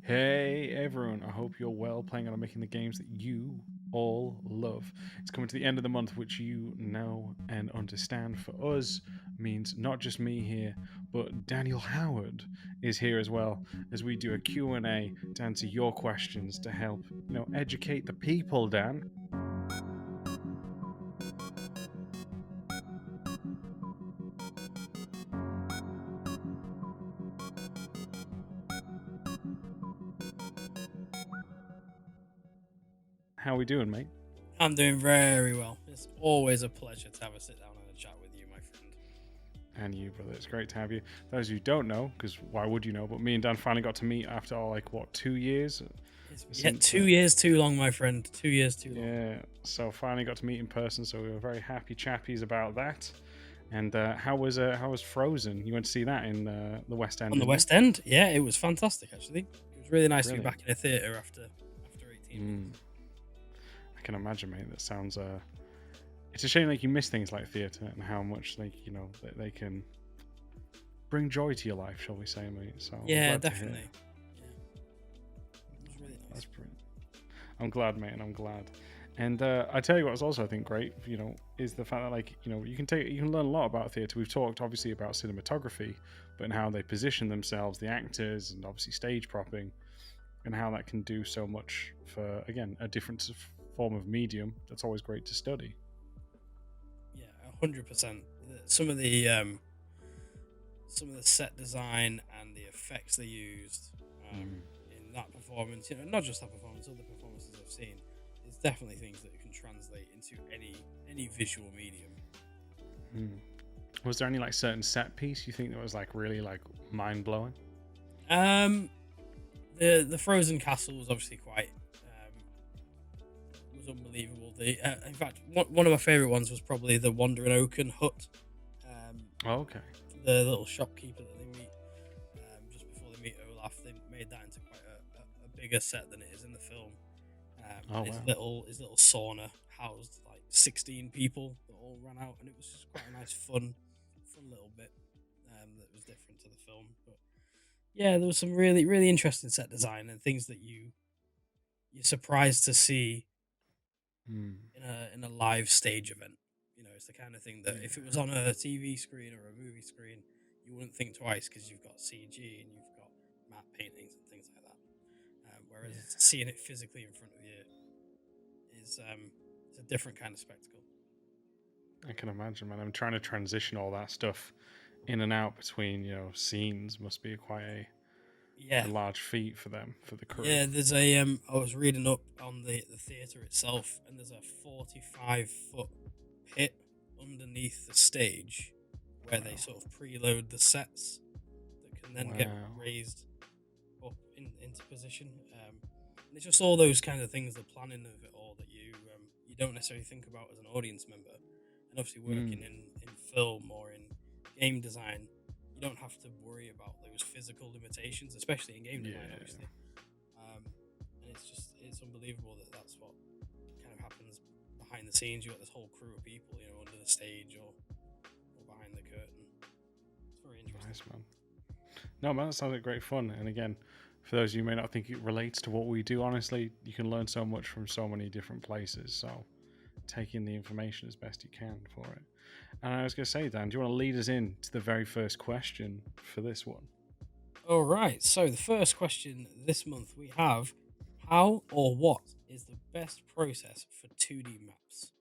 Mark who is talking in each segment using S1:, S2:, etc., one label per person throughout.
S1: Hey everyone, I hope you're well playing on making the games that you all love. It's coming to the end of the month, which you know and understand for us means not just me here, but Daniel Howard is here as well as we do a Q&A to answer your questions to help, educate the people, Dan. How we doing, mate?
S2: I'm doing very well. It's always a pleasure to have a sit down and a chat with you, my friend.
S1: And you, brother. It's great to have you. Those who don't know, because why would you know? But me and Dan finally got to meet after 2 years since
S2: 2 years too long, my friend. 2 years too long.
S1: yeah, so finally got to meet in person. So we were very happy chappies about that. And how was Frozen? You went to see that in the West End,
S2: On the
S1: didn't you?
S2: West End, yeah, it was fantastic. Actually, it was really nice to be
S1: Brilliant.
S2: back in a theatre after 18
S1: Mm,
S2: months.
S1: I can imagine, mate. That sounds. It's a shame like you miss things like theatre and how much they can bring joy to your life, shall we say, mate? So I'm
S2: Yeah,
S1: glad to hear.
S2: definitely. Yeah, it was really
S1: That's
S2: nice.
S1: brilliant. I'm glad, mate, and I'm glad. And I tell you what was also I think great, is the fact that you can learn a lot about theatre. We've talked obviously about cinematography, but in how they position themselves, the actors, and obviously stage propping, and how that can do so much for again a different form of medium. That's always great to study.
S2: Yeah, 100%. Some of the set design and the effects they used
S1: Mm,
S2: in that performance, not just that performance, other performances I've seen, it's definitely things that can translate into any visual medium.
S1: mm. Was there any like certain set piece you think that was like really like mind blowing?
S2: Um, the Frozen Castle was obviously quite was unbelievable. In fact, one of my favorite ones was probably the Wandering Oaken hut. Um,
S1: Oh, okay.
S2: the little shopkeeper that they meet just before they meet Olaf. They made that into quite a bigger set than it is in the film.
S1: Oh
S2: And his
S1: wow.
S2: little sauna housed like 16 people that all ran out, and it was just quite a nice fun little bit that was different to the film. But yeah, there was some really interesting set design and things that you're surprised to see
S1: Mm,
S2: in a live stage event. It's the kind of thing that if it was
S1: yeah.
S2: on a TV screen or a movie screen, you wouldn't think twice because you've got CG and you've got matte paintings and things like that. Whereas
S1: Yeah.
S2: seeing it physically in front of you is a different kind of spectacle.
S1: I can imagine, man. I'm trying to transition all that stuff in and out between, scenes must be a
S2: Yeah,
S1: large feat for them, for the crew.
S2: yeah. There's a I was reading up on the theater itself, and there's a 45-foot pit underneath the stage where they
S1: Wow.
S2: sort of preload the sets that can then get
S1: Wow.
S2: raised up into position. And it's just all those kind of things, the planning of it all that you don't necessarily think about as an audience member. And obviously, working
S1: Mm.
S2: in film or in game design, you don't have to worry about those physical limitations, especially in game design,
S1: Yeah.
S2: obviously. Um, and it's unbelievable that that's what kind of happens behind the scenes. You got this whole crew of people, under the stage or behind the curtain. It's very interesting.
S1: Nice, man. No, man, that sounds like great fun. And again, for those of you who may not think it relates to what we do, honestly, you can learn so much from so many different places. So take in the information as best you can for it. And I was going to say, Dan, do you want to lead us in to the very first question for this one?
S2: All right. So the first question this month we have: how or what is the best process for 2D maps?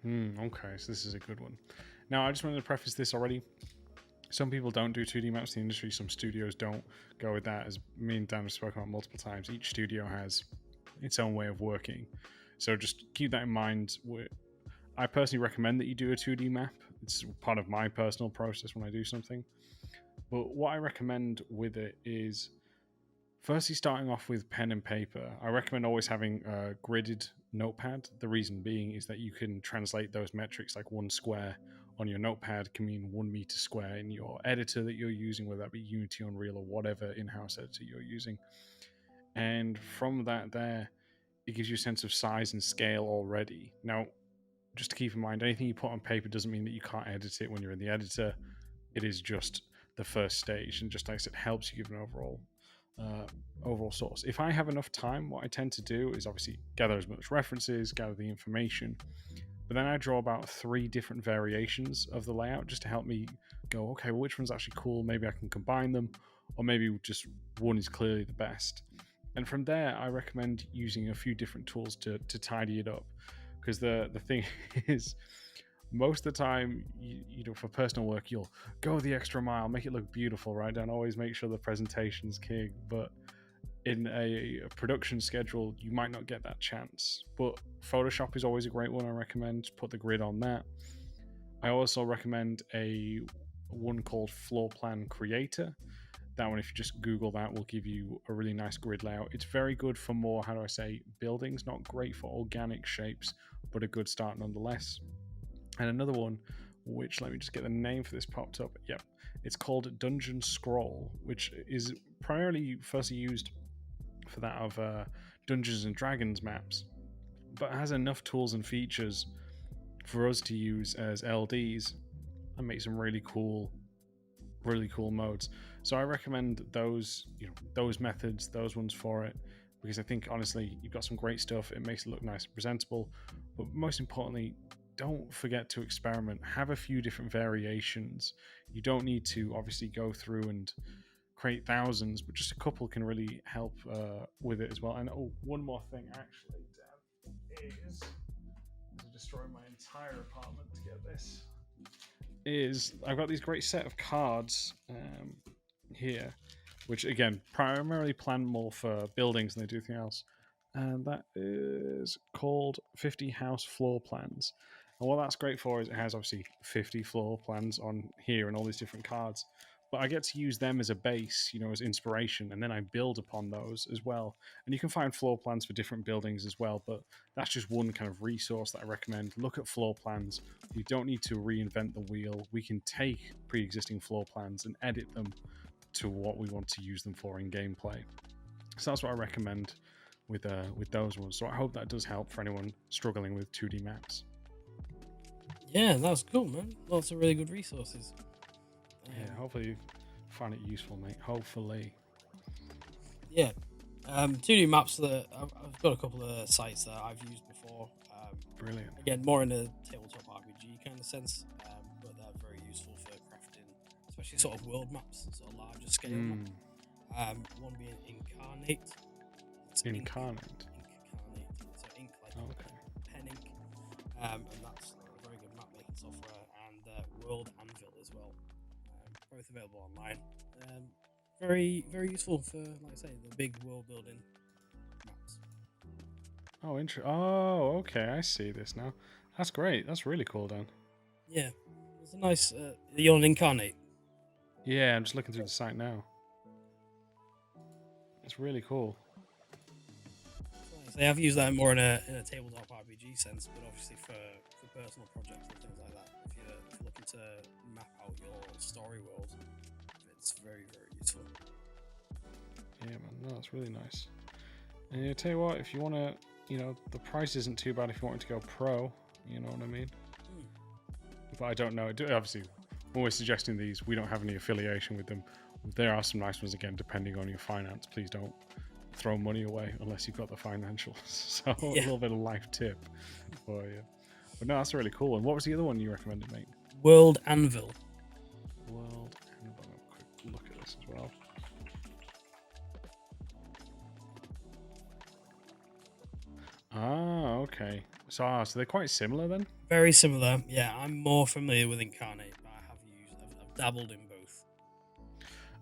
S1: Okay, so this is a good one. Now, I just wanted to preface this already. Some people don't do 2D maps in the industry. Some studios don't go with that. As me and Dan have spoken about multiple times, each studio has its own way of working. So just keep that in mind. I personally recommend that you do a 2D map. It's part of my personal process when I do something. But what I recommend with it is firstly starting off with pen and paper. I recommend always having a gridded notepad. The reason being is that you can translate those metrics, like one square on your notepad can mean 1 meter square in your editor that you're using, whether that be Unity, Unreal, or whatever in-house editor you're using. And from that there, it gives you a sense of size and scale already. Now, just to keep in mind, anything you put on paper doesn't mean that you can't edit it when you're in the editor. It is just the first stage, and just like I said, helps you give an overall source. If I have enough time, what I tend to do is obviously gather as much references, gather the information, but then I draw about 3 different variations of the layout just to help me go, okay, well, which one's actually cool? Maybe I can combine them, or maybe just one is clearly the best. And from there, I recommend using a few different tools to tidy it up. Because the thing is, most of the time, for personal work, you'll go the extra mile, make it look beautiful, right? Don't always make sure the presentation's king, but in a production schedule, you might not get that chance. But Photoshop is always a great one. I recommend put the grid on that. I also recommend a one called Floor Plan Creator. That one, if you just Google that, will give you a really nice grid layout. It's very good for more, how do I say, buildings. Not great for organic shapes, but a good start nonetheless. And another one, which, let me just get the name for this popped up. Yep, it's called Dungeon Scroll, which is primarily firstly used for that of Dungeons and Dragons maps, but has enough tools and features for us to use as LDs and make some really cool modes. So I recommend those methods, those ones for it, because I think honestly you've got some great stuff. It makes it look nice and presentable, but most importantly, don't forget to experiment. Have a few different variations. You don't need to obviously go through and create thousands, but just a couple can really help with it as well. And one more thing actually, Dan, is to destroy my entire apartment to get this. Is I've got these great set of cards here, which again primarily plan more for buildings than they do anything else, and that is called 50 house floor plans. And what that's great for is it has obviously 50 floor plans on here and all these different cards, but I get to use them as a base, as inspiration, and then I build upon those as well. And you can find floor plans for different buildings as well, but that's just one kind of resource that I recommend. Look at floor plans. We don't need to reinvent the wheel. We can take pre-existing floor plans and edit them to what we want to use them for in gameplay. So that's what I recommend with those ones. So I hope that does help for anyone struggling with 2D maps.
S2: Yeah, that's cool, man. Lots of really good resources.
S1: Yeah, hopefully you find it useful, mate. Hopefully.
S2: Yeah. 2D maps that I've got a couple of sites that I've used before.
S1: Brilliant.
S2: Again, more in a tabletop RPG kind of sense, but they're very useful for crafting, especially sort of world maps, sort of larger scale maps. One being Incarnate.
S1: Incarnate.
S2: Incarnate. So ink like pen ink. And that's a very good map making software. And World Anvil as well. Both available online. Very, very useful for, like I say, the big world building maps.
S1: Oh, Oh, okay. I see this now. That's great. That's really cool, Dan.
S2: Yeah, it's a nice. You're on Incarnate.
S1: Yeah, I'm just looking through the site now. It's really cool.
S2: So I've used that more in a tabletop RPG sense, but obviously for personal projects and things like that. If you're looking to map out your story world, it's very, very useful.
S1: Yeah, man. No, that's really nice. And I tell you what, if you want to, the price isn't too bad if you want to go pro. You know what I mean? But I don't know. Obviously, when we're suggesting these, we don't have any affiliation with them. There are some nice ones, again, depending on your finance. Please don't throw money away unless you've got the financials. So a little bit of life tip for you. But no, that's really cool. And what was the other one you recommended, mate?
S2: World Anvil.
S1: World Anvil. I'll have a quick look at this as well. Ah, okay. So they're quite similar then?
S2: Very similar. Yeah, I'm more familiar with Incarnate, but I've dabbled in both.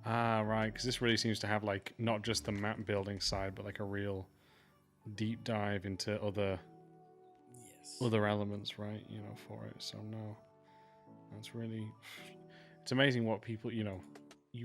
S1: Ah, right. Because this really seems to have like not just the map building side, but like a real deep dive into other elements, right? For it. So no, that's really. It's amazing what people you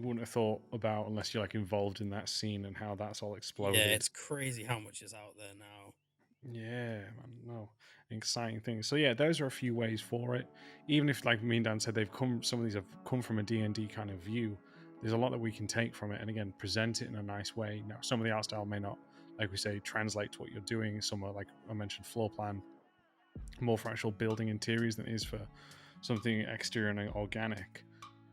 S1: wouldn't have thought about unless you're like involved in that scene and how that's all exploded.
S2: Yeah, it's crazy how much is out there now.
S1: Yeah, man, no, exciting things. So yeah, those are a few ways for it. Even if, like me and Dan said, some of these have come from a D&D kind of view. There's a lot that we can take from it, and again, present it in a nice way. Now, some of the art style may not, like we say, translate to what you're doing. Some are, like I mentioned, floor plan, more for actual building interiors than it is for something exterior and organic.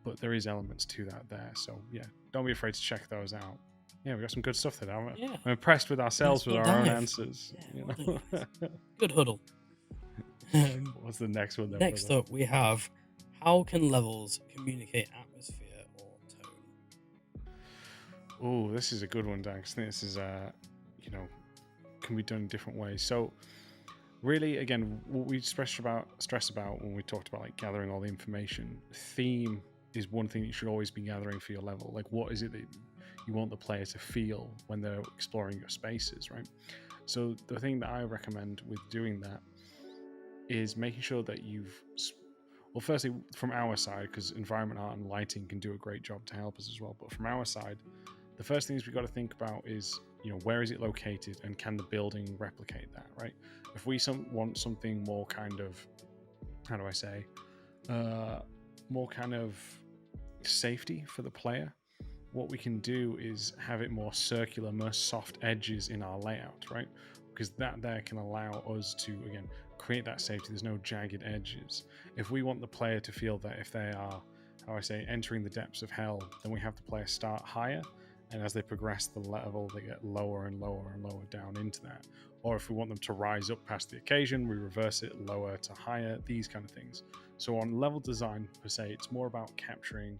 S1: but there is elements to that there. So yeah, don't be afraid to check those out. Yeah, we got some good stuff there.
S2: Yeah.
S1: I'm impressed with ourselves
S2: Nice
S1: with
S2: little
S1: our own
S2: dive.
S1: answers.
S2: Yeah,
S1: You
S2: well
S1: know?
S2: done, guys. Good huddle.
S1: What's the next one then?
S2: Next
S1: brother?
S2: up, we have how can levels communicate atmosphere or tone?
S1: Oh, this is a good one, Dan. 'Cause I think this is, can be done in different ways. So, really, again, what we stress about when we talked about like gathering all the information, theme is one thing that you should always be gathering for your level. Like, what is it that you want the player to feel when they're exploring your spaces, right? So, the thing that I recommend with doing that is making sure that well, firstly, from our side, because environment art and lighting can do a great job to help us as well. But from our side, the first things we've got to think about is, where is it located and can the building replicate that, right? If we want something more kind of, how do I say, more kind of safety for the player, what we can do is have it more circular, more soft edges in our layout, right? Because that there can allow us to, again, create that safety. There's no jagged edges. If we want the player to feel that if they are, how I say, entering the depths of hell, then we have the player start higher, and as they progress the level, they get lower and lower and lower down into that. Or if we want them to rise up past the occasion, we reverse it lower to higher, these kind of things. So on level design per se, it's more about capturing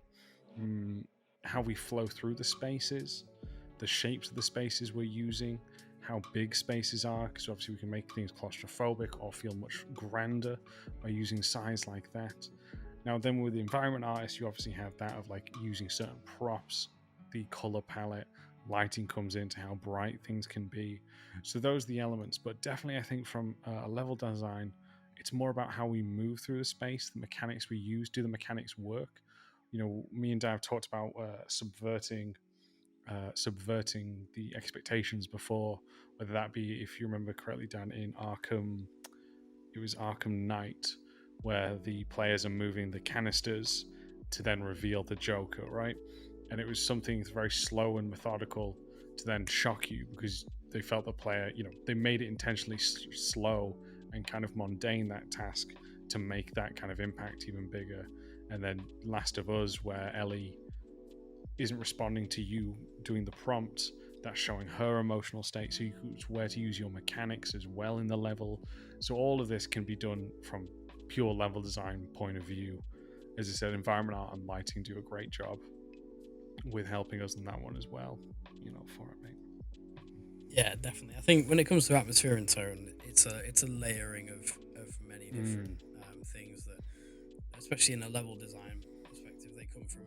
S1: how we flow through the spaces, the shapes of the spaces we're using, how big spaces are, because obviously we can make things claustrophobic or feel much grander by using size like that. Now then with the environment artist, you obviously have that of like using certain props, the color palette, lighting comes into how bright things can be. So those are the elements, but definitely I think from a level design, it's more about how we move through the space, the mechanics we use. Do the mechanics work? Me and Dave talked about subverting the expectations before, whether that be, if you remember correctly, Dan, in Arkham, it was Arkham Knight, where the players are moving the canisters to then reveal the Joker, right? And it was something very slow and methodical to then shock you because they felt the player, they made it intentionally slow and kind of mundane, that task, to make that kind of impact even bigger. And then Last of Us, where Ellie isn't responding to you doing the prompt, that's showing her emotional state, so where to use your mechanics as well in the level. So all of this can be done from pure level design point of view. As I said, environment art and lighting do a great job with helping us in that one as well, for it, mate.
S2: Yeah, definitely. I think when it comes to atmosphere and tone, it's a layering of many different things that, especially in a level design perspective, they come from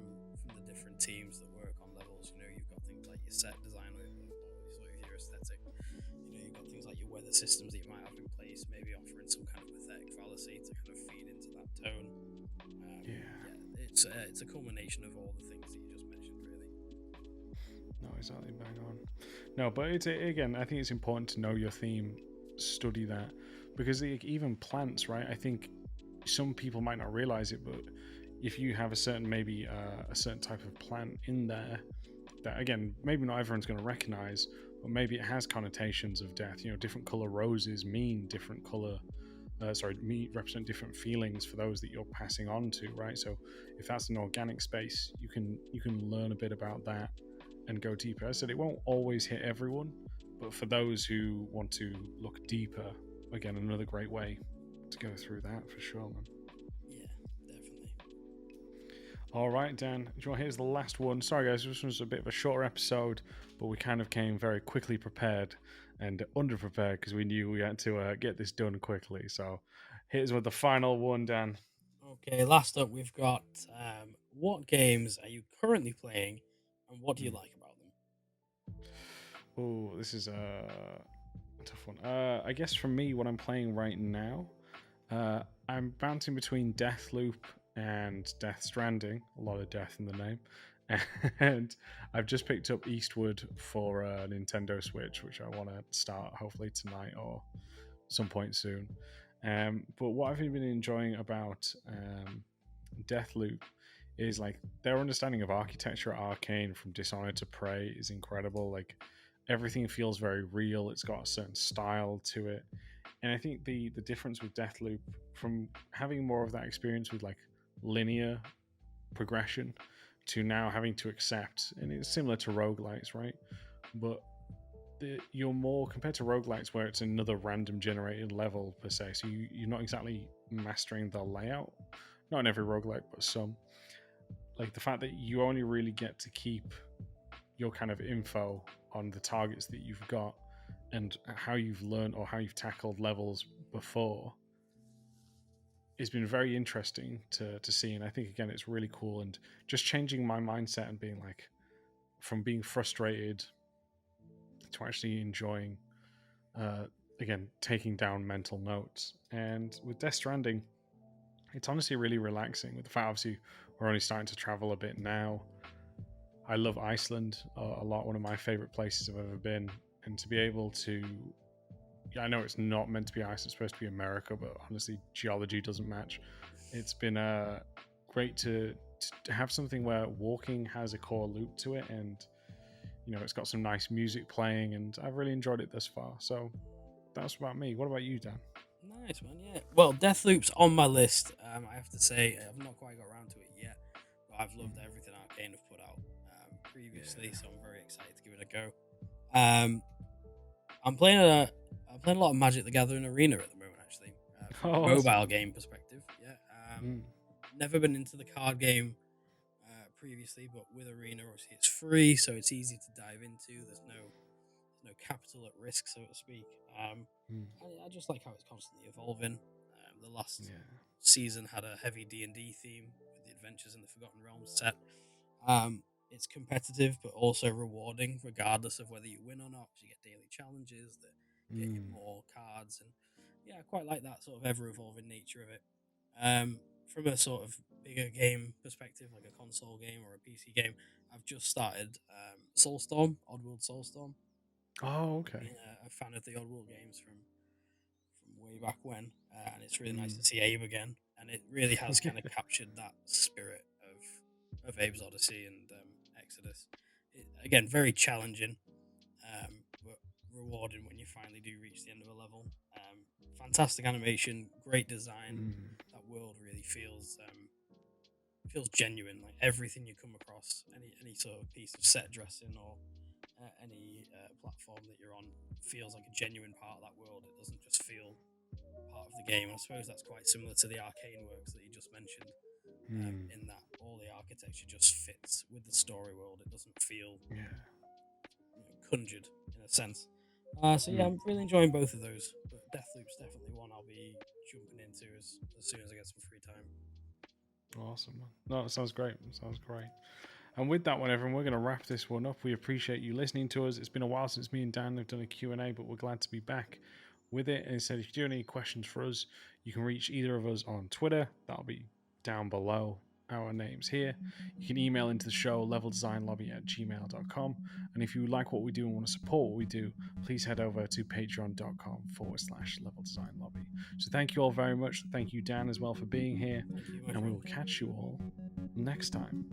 S2: the different teams that work on levels. You've got things like your set design or sort of your aesthetic. You've got things like your weather systems that you might have in place, maybe offering some kind of pathetic fallacy to kind of feed into that tone. It's a culmination of all the things that you just mentioned, really.
S1: No, exactly, bang on. No, but again, I think it's important to know your theme, study that, because even plants, right? I think some people might not realize it, but if you have a certain type of plant in there that, again, maybe not everyone's going to recognize, but maybe it has connotations of death. Different color roses mean different color. Represent different feelings for those that you're passing on to, right? So if that's an organic space, you can learn a bit about that and go deeper. As I said, it won't always hit everyone, but for those who want to look deeper, again, another great way to go through that for sure, man.
S2: Yeah, definitely.
S1: All right, Dan, here's the last one. Sorry guys, this was a bit of a shorter episode, but we kind of came very quickly prepared and underprepared because we knew we had to get this done quickly. So here's with the final one, Dan.
S2: Okay, last up we've got what games are you currently playing and what do you like about them?
S1: Oh, this is a tough one. I guess for me, what I'm playing right now, I'm bouncing between Deathloop and Death Stranding. A lot of death in the name. And I've just picked up Eastward for Nintendo Switch, which I want to start hopefully tonight or some point soon. But what I've been enjoying about Deathloop is like their understanding of architecture at Arcane, from Dishonored to Prey, is incredible. Like everything feels very real. It's got a certain style to it. And I think the difference with Deathloop, from having more of that experience with like linear progression to now having to accept, and it's similar to roguelites, right? But you're more compared to roguelites where it's another random generated level per se, so you're not exactly mastering the layout. Not in every roguelite, but some. Like the fact that you only really get to keep your kind of info on the targets that you've got and how you've learned or how you've tackled levels before, it's been very interesting to see. And I think again it's really cool, and just changing my mindset and being like, from being frustrated to actually enjoying, uh, again, taking down mental notes. And with Death Stranding, it's honestly really relaxing. With the fact, obviously, we're only starting to travel a bit now. I love Iceland a lot, one of my favorite places I've ever been. And to be able to, I know it's not meant to be Iceland, it's supposed to be America, but honestly, geology doesn't match. It's been great to have something where walking has a core loop to it, and it's got some nice music playing, and I've really enjoyed it thus far. So that's about me. What about you, Dan?
S2: Nice, man. Yeah. Well, Deathloop's on my list. I have to say, I've not quite got around to it yet, but I've loved everything Arcane have put out previously, so I'm very excited to give it a go. I'm playing a lot of Magic the Gathering Arena at the moment, actually, from a mobile game perspective. Yeah. Never been into the card game previously, but with Arena, obviously, it's free, so it's easy to dive into. There's no capital at risk, so to speak. I just like how it's constantly evolving. The last season had a heavy D&D theme with the Adventures in the Forgotten Realms set. It's competitive, but also rewarding, regardless of whether you win or not. Because you get daily challenges that get you more cards, and I quite like that sort of ever-evolving nature of it. From a sort of bigger game perspective, like a console game or a PC game, I've just started Soulstorm, Oddworld Soulstorm.
S1: Oh, okay.
S2: Being a fan of the Oddworld games from way back when, and it's really nice to see Abe again, and it really has kind of captured that spirit of Abe's Odyssey and Exodus. Again, very challenging, but rewarding when you finally do reach the end of a level. Fantastic animation, great design. That world really feels genuine. Like everything you come across, any sort of piece of set dressing or any platform that you're on feels like a genuine part of that world. It doesn't just feel part of the game. I suppose that's quite similar to the Arcane works that you just mentioned, in that all the architecture just fits with the story world. It doesn't feel conjured in a sense. So I'm really enjoying both of those. But Deathloop's definitely one I'll be jumping into as soon as I get some free time.
S1: Awesome, man. No, that sounds great. And with that one, everyone, we're going to wrap this one up. We appreciate you listening to us. It's been a while since me and Dan have done a Q&A, but we're glad to be back with it. And said, if you do have any questions for us, you can reach either of us on Twitter. That'll be down below our names here. You can email into the show, leveldesignlobby@gmail.com. And if you like what we do and want to support what we do, please head over to patreon.com/leveldesignlobby. So thank you all very much. Thank you, Dan, as well, for being here.
S2: Thank you,
S1: and we will catch you all next time.